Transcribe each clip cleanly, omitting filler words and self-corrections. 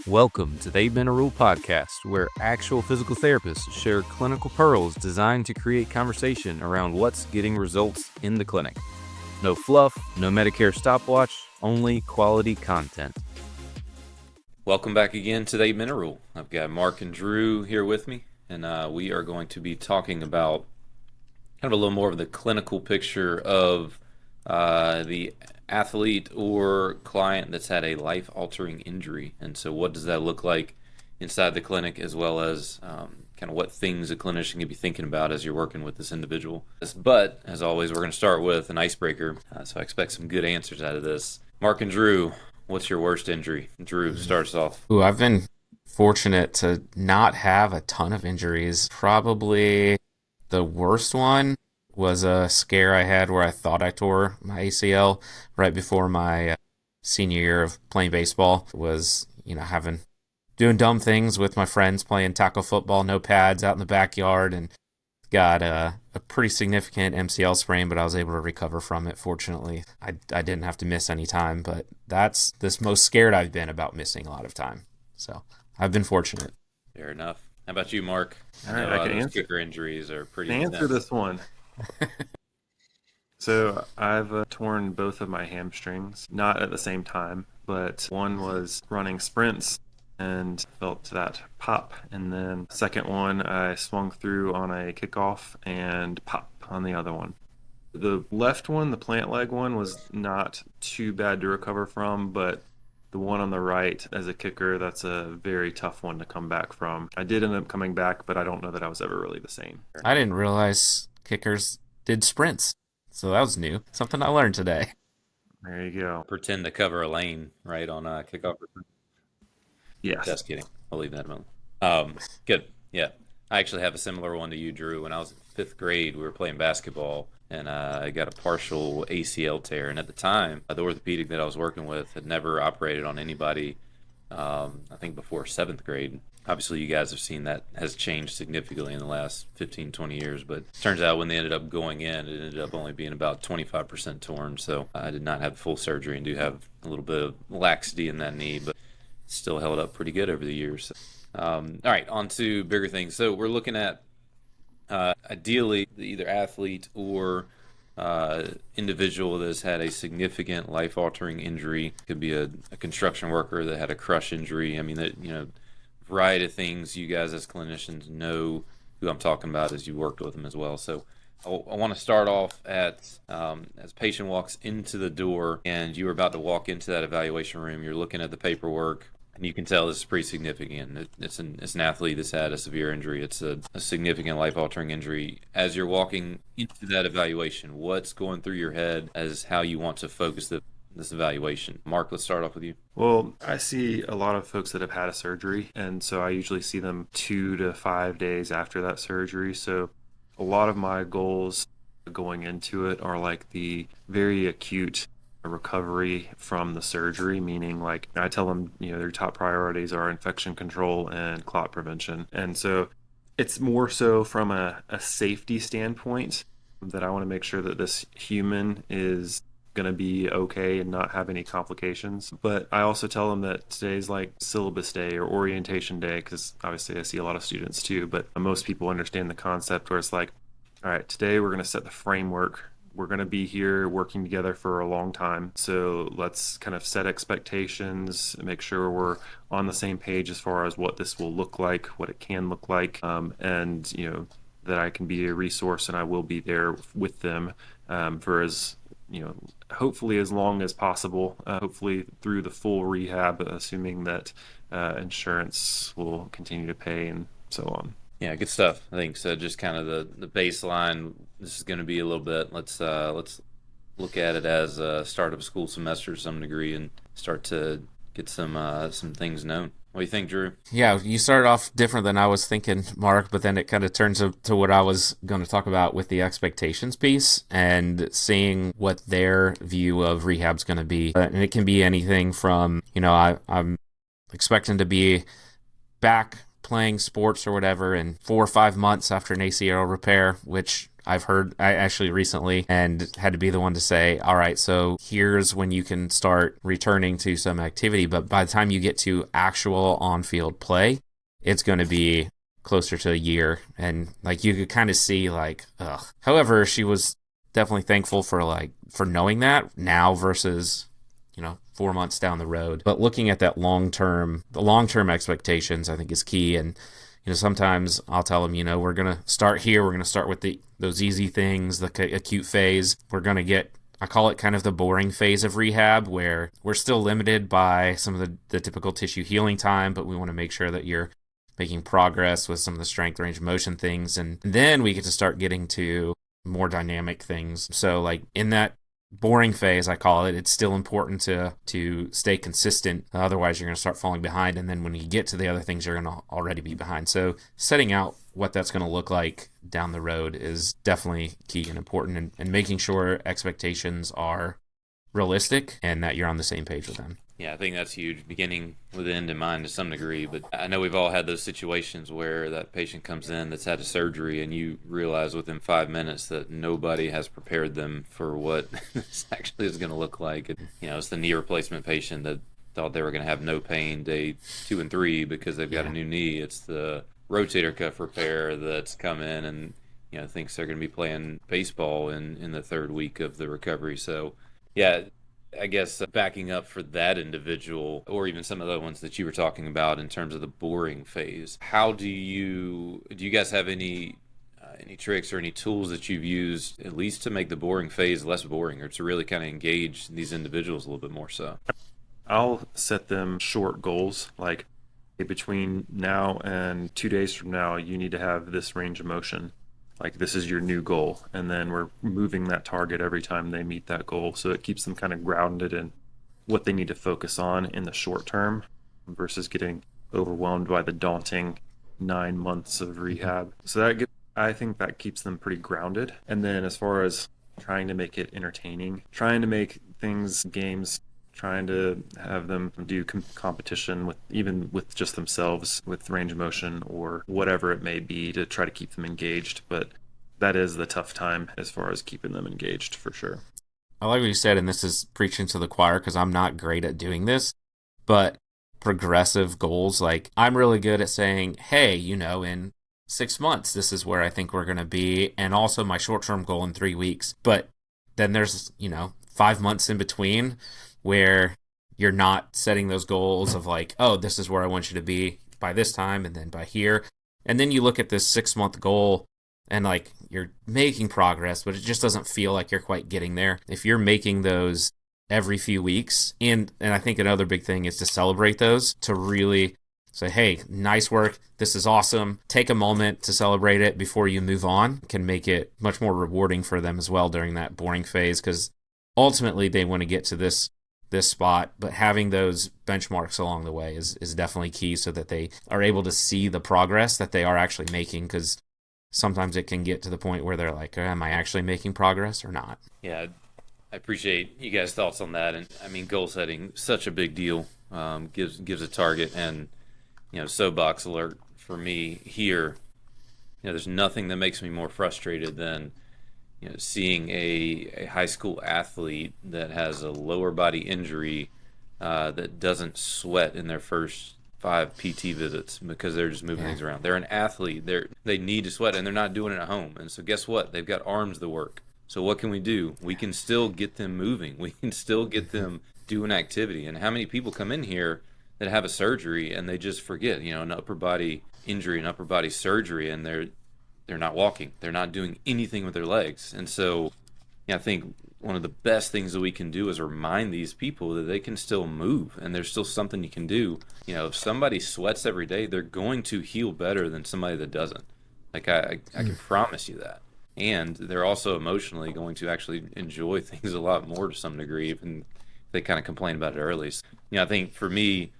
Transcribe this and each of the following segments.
Welcome to the 8 Minute Rule podcast, where actual physical therapists share clinical pearls designed to create conversation around what's getting results in the clinic. No fluff, no Medicare stopwatch, only quality content. Welcome back again to the 8 Minute Rule. I've got Mark and Drew here with me, and we are going to be talking about kind of a little more of the clinical picture of the athlete or client that's had a life-altering injury. And so what does that look like inside the clinic, as well as kind of what things a clinician can be thinking about as you're working with this individual. But as always, we're going to start with an icebreaker, so I expect some good answers out of this. Mark and Drew, what's your worst injury? Drew, starts off. Ooh, I've been fortunate to not have a ton of injuries. Probably the worst one was a scare I had where I thought I tore my ACL right before my senior year of playing baseball. Was, doing dumb things with my friends, playing tackle football, no pads out in the backyard, and got a pretty significant MCL sprain, but I was able to recover from it, fortunately. I didn't have to miss any time, but that's the most scared I've been about missing a lot of time. So I've been fortunate. Fair enough. How about you, Mark? All right, I can answer. Kicker injuries are pretty Answer this one. So I've torn both of my hamstrings, not at the same time, but one was running sprints and felt that pop, and then second one I swung through on a kickoff and pop on the other one. The left one, the plant leg one, was not too bad to recover from, but the one on the right as a kicker, that's a very tough one to come back from. I did end up coming back, but I don't know that I was ever really the same. I didn't realize kickers did sprints, so that was new. Something I learned today. There you go. Pretend to cover a lane, right, on kickoff. Yes. Just kidding. I'll leave that alone. Good. Yeah. I actually have a similar one to you, Drew. When I was in 5th grade, we were playing basketball, and I got a partial ACL tear. And at the time, the orthopedic that I was working with had never operated on anybody, I think before 7th grade. Obviously, you guys have seen that has changed significantly in the last 15, 20 years. But it turns out when they ended up going in, it ended up only being about 25% torn. So I did not have full surgery and do have a little bit of laxity in that knee, but still held up pretty good over the years. All right, on to bigger things. So we're looking at ideally either athlete or individual that has had a significant life-altering injury. Could be a construction worker that had a crush injury. I mean, that variety of things. You guys as clinicians know who I'm talking about as you worked with them as well. So I want to start off at as patient walks into the door and you're about to walk into that evaluation room. You're looking at the paperwork, and you can tell this is pretty significant. It's an athlete that's had a severe injury. It's a significant life-altering injury. As you're walking into that evaluation, what's going through your head as how you want to focus this evaluation? Mark, let's start off with you. Well, I see a lot of folks that have had a surgery, and so I usually see them 2 to 5 days after that surgery. So a lot of my goals going into it are like the very acute recovery from the surgery, meaning like I tell them, their top priorities are infection control and clot prevention. And so it's more so from a safety standpoint that I want to make sure that this human is going to be okay and not have any complications. But I also tell them that today's like syllabus day or orientation day, because obviously I see a lot of students too, but most people understand the concept where it's like, all right, today we're going to set the framework. We're going to be here working together for a long time. So let's kind of set expectations, make sure we're on the same page as far as what this will look like, what it can look like, and that I can be a resource and I will be there with them for as hopefully as long as possible, hopefully through the full rehab, assuming that insurance will continue to pay and so on. Yeah, good stuff. I think so. Just kind of the baseline. This is going to be a little bit. Let's look at it as a start of a school semester to some degree and start to get some things known. What do you think, Drew? Yeah, you started off different than I was thinking, Mark, but then it kind of turns to what I was going to talk about with the expectations piece and seeing what their view of rehab's going to be. And it can be anything from, I'm expecting to be back playing sports or whatever, and 4 or 5 months after an ACL repair, which I've heard I actually recently, and had to be the one to say, all right, so here's when you can start returning to some activity. But by the time you get to actual on-field play, it's going to be closer to a year. And like you could kind of see like, ugh. However, she was definitely thankful for knowing that now versus 4 months down the road. But looking at the long term expectations, I think is key. And sometimes I'll tell them, we're gonna start here. We're gonna start with those easy things, the acute phase. We're gonna get, I call it kind of the boring phase of rehab, where we're still limited by some of the typical tissue healing time, but we want to make sure that you're making progress with some of the strength, range of motion things, and then we get to start getting to more dynamic things. So like in that boring phase, I call it, it's still important to stay consistent. Otherwise, you're going to start falling behind. And then when you get to the other things, you're going to already be behind. So setting out what that's going to look like down the road is definitely key and important, and making sure expectations are realistic and that you're on the same page with them. Yeah, I think that's huge, beginning with the end in mind to some degree. But I know we've all had those situations where that patient comes in that's had a surgery and you realize within 5 minutes that nobody has prepared them for what this actually is going to look like. And, it's the knee replacement patient that thought they were going to have no pain day 2 and 3 because they've got a new knee. It's the rotator cuff repair that's come in and thinks they're going to be playing baseball in the 3rd week of the recovery. So, yeah. I guess backing up for that individual, or even some of the ones that you were talking about in terms of the boring phase, how do you guys have any tricks or any tools that you've used at least to make the boring phase less boring, or to really kind of engage these individuals a little bit more so? I'll set them short goals, like between now and 2 days from now, you need to have this range of motion. Like this is your new goal, and then we're moving that target every time they meet that goal, so it keeps them kind of grounded in what they need to focus on in the short term versus getting overwhelmed by the daunting 9 months of rehab. So I think that keeps them pretty grounded. And then as far as trying to make it entertaining, trying to make things games, trying to have them do competition with just themselves with range of motion or whatever it may be, to try to keep them engaged. But that is the tough time as far as keeping them engaged, for sure. I like what you said, and this is preaching to the choir because I'm not great at doing this, but progressive goals, like I'm really good at saying, hey, in 6 months, this is where I think we're going to be, and also my short-term goal in 3 weeks. But then there's 5 months in between where you're not setting those goals of like, oh, this is where I want you to be by this time and then by here. And then you look at this 6-month goal and like you're making progress, but it just doesn't feel like you're quite getting there. If you're making those every few weeks, and I think another big thing is to celebrate those, to really say, hey, nice work, this is awesome. Take a moment to celebrate it before you move on. Can make it much more rewarding for them as well during that boring phase, because ultimately they want to get to this spot, but having those benchmarks along the way is definitely key, so that they are able to see the progress that they are actually making, because sometimes it can get to the point where they're like, am I actually making progress or not? Yeah, I appreciate you guys' thoughts on that. And I mean, goal setting, such a big deal. Gives a target, and soapbox alert for me here. There's nothing that makes me more frustrated than seeing a high school athlete that has a lower body injury that doesn't sweat in their first 5 PT visits because they're just moving things around. They're an athlete. They need to sweat, and they're not doing it at home. And so guess what? They've got arms to work. So what can we do? We can still get them moving. We can still get them doing activity. And how many people come in here that have a surgery and they just forget, an upper body injury, an upper body surgery, and they're not walking. They're not doing anything with their legs. And so I think one of the best things that we can do is remind these people that they can still move, and there's still something you can do. If somebody sweats every day, they're going to heal better than somebody that doesn't. Like I can promise you that. And they're also emotionally going to actually enjoy things a lot more to some degree, even if they kind of complain about it early. So, I think for me,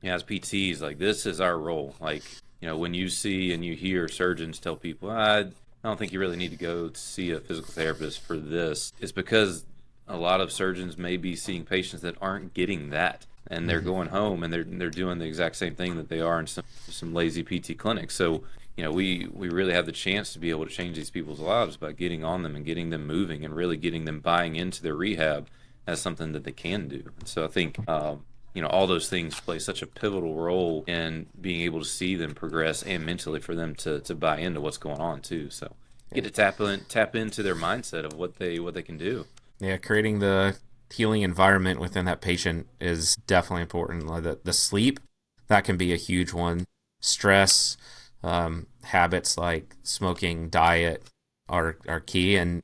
as PTs, like this is our role. Like, when you see and you hear surgeons tell people, I don't think you really need to go to see a physical therapist for this, it's because a lot of surgeons may be seeing patients that aren't getting that. and they're going home and they're doing the exact same thing that they are in some lazy PT clinics. So we really have the chance to be able to change these people's lives by getting on them and getting them moving and really getting them buying into their rehab as something that they can do. And so I think all those things play such a pivotal role in being able to see them progress and mentally for them to buy into what's going on too. So get to tap into their mindset of what they can do. Yeah, creating the healing environment within that patient is definitely important. Like the sleep, that can be a huge one. Stress, habits like smoking, diet are key. And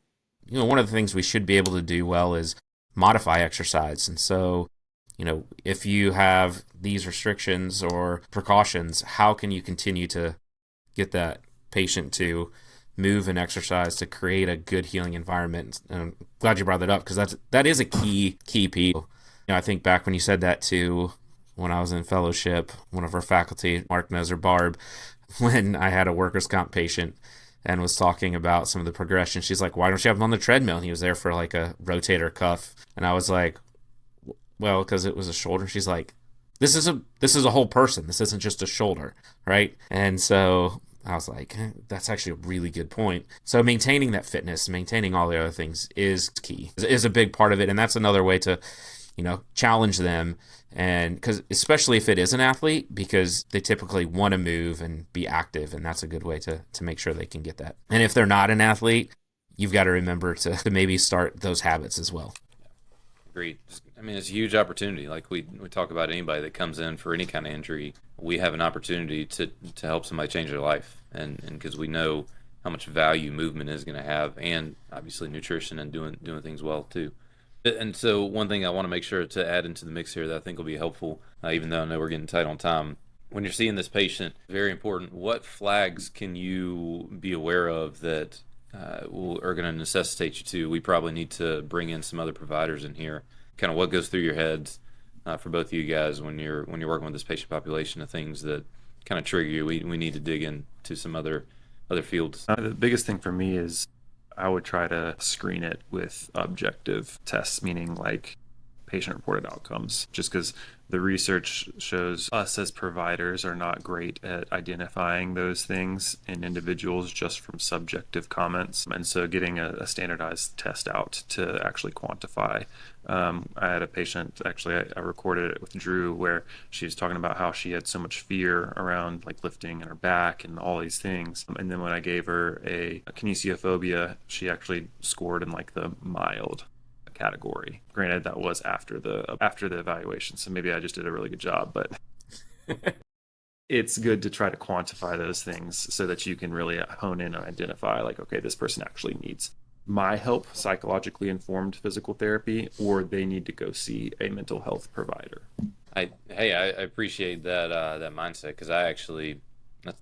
one of the things we should be able to do well is modify exercise. And so if you have these restrictions or precautions, how can you continue to get that patient to move and exercise to create a good healing environment? And I'm glad you brought that up, because that is a key piece. I think back when you said that to when I was in fellowship, one of our faculty, Mark Noser Barb, when I had a workers' comp patient and was talking about some of the progression, she's like, "Why don't you have him on the treadmill?" And he was there for like a rotator cuff, and I was like, "Well, because it was a shoulder." She's like, this is a whole person. This isn't just a shoulder, right?" And so I was like, that's actually a really good point. So maintaining that fitness, maintaining all the other things is key, is a big part of it. And that's another way to, challenge them. And because especially if it is an athlete, because they typically want to move and be active. And that's a good way to make sure they can get that. And if they're not an athlete, you've got to remember to maybe start those habits as well. Agreed. I mean, it's a huge opportunity. Like we talk about anybody that comes in for any kind of injury, we have an opportunity to help somebody change their life. And because we know how much value movement is going to have, and obviously nutrition and doing things well too. And so one thing I want to make sure to add into the mix here that I think will be helpful, even though I know we're getting tight on time, when you're seeing this patient, very important, what flags can you be aware of that are going to necessitate you to, we probably need to bring in some other providers in here? Kind of what goes through your heads for both of you guys when you're working with this patient population of things that kind of trigger you? We need to dig into some other fields. The biggest thing for me is I would try to screen it with objective tests, meaning like patient-reported outcomes, just because the research shows us as providers are not great at identifying those things in individuals just from subjective comments. And so getting a standardized test out to actually quantify. I had a patient, actually, I recorded it with Drew, where she was talking about how she had so much fear around like lifting in her back and all these things. And then when I gave her a kinesiophobia, she actually scored in like the mild category. Granted, that was after the evaluation, so maybe I just did a really good job, but it's good to try to quantify those things so that you can really hone in and identify like, okay, this person actually needs my help, psychologically informed physical therapy, or they need to go see a mental health provider. I appreciate that mindset, because I actually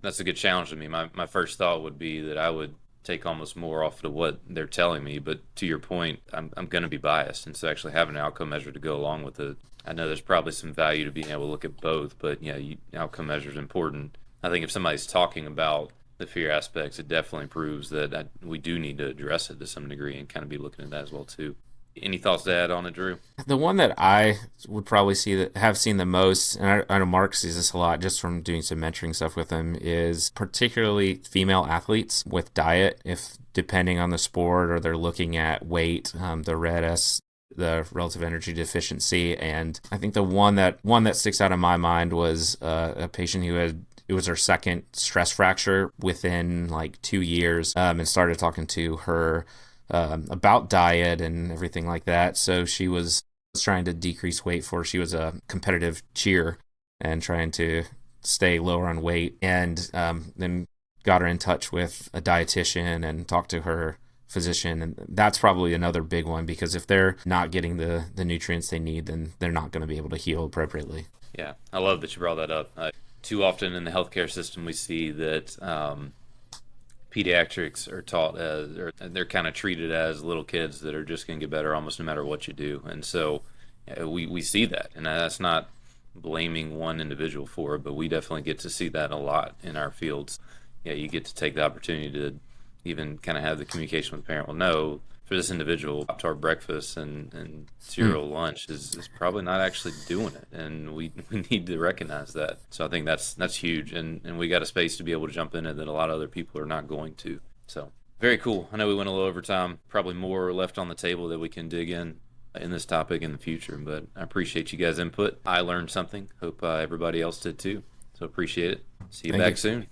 that's a good challenge to me. My first thought would be that I would take almost more off of what they're telling me, but to your point, I'm going to be biased, and so actually having an outcome measure to go along with it, I know there's probably some value to being able to look at both, but yeah, outcome measure is important. I think if somebody's talking about the fear aspects, it definitely proves that we do need to address it to some degree and kind of be looking at that as well too. Any thoughts to add on it, Drew? The one that I would probably have seen the most, and I know Mark sees this a lot just from doing some mentoring stuff with him, is particularly female athletes with diet. If depending on the sport, or they're looking at weight, the RED-S, the relative energy deficiency, and I think the one that sticks out in my mind was a patient who had. It was her second stress fracture within like 2 years, and started talking to her about diet and everything like that. So she was trying to decrease weight she was a competitive cheer and trying to stay lower on weight, and then got her in touch with a dietitian and talked to her physician. And that's probably another big one, because if they're not getting the nutrients they need, then they're not going to be able to heal appropriately. Yeah, I love that you brought that up. Too often in the healthcare system, we see that pediatrics are taught as, or they're kind of treated as little kids that are just going to get better almost no matter what you do. And so we see that, and that's not blaming one individual for it, but we definitely get to see that a lot in our fields. Yeah, you get to take the opportunity to even kind of have the communication with the parent. Well, no, for this individual, Pop-Tart breakfast and cereal lunch is probably not actually doing it, and we need to recognize that. So I think that's huge, and we got a space to be able to jump in it that a lot of other people are not going to. So very cool. I know we went a little over time, probably more left on the table that we can dig in this topic in the future, but I appreciate you guys' input. I learned something. Hope everybody else did too. So appreciate it. See you Thank back you. soon.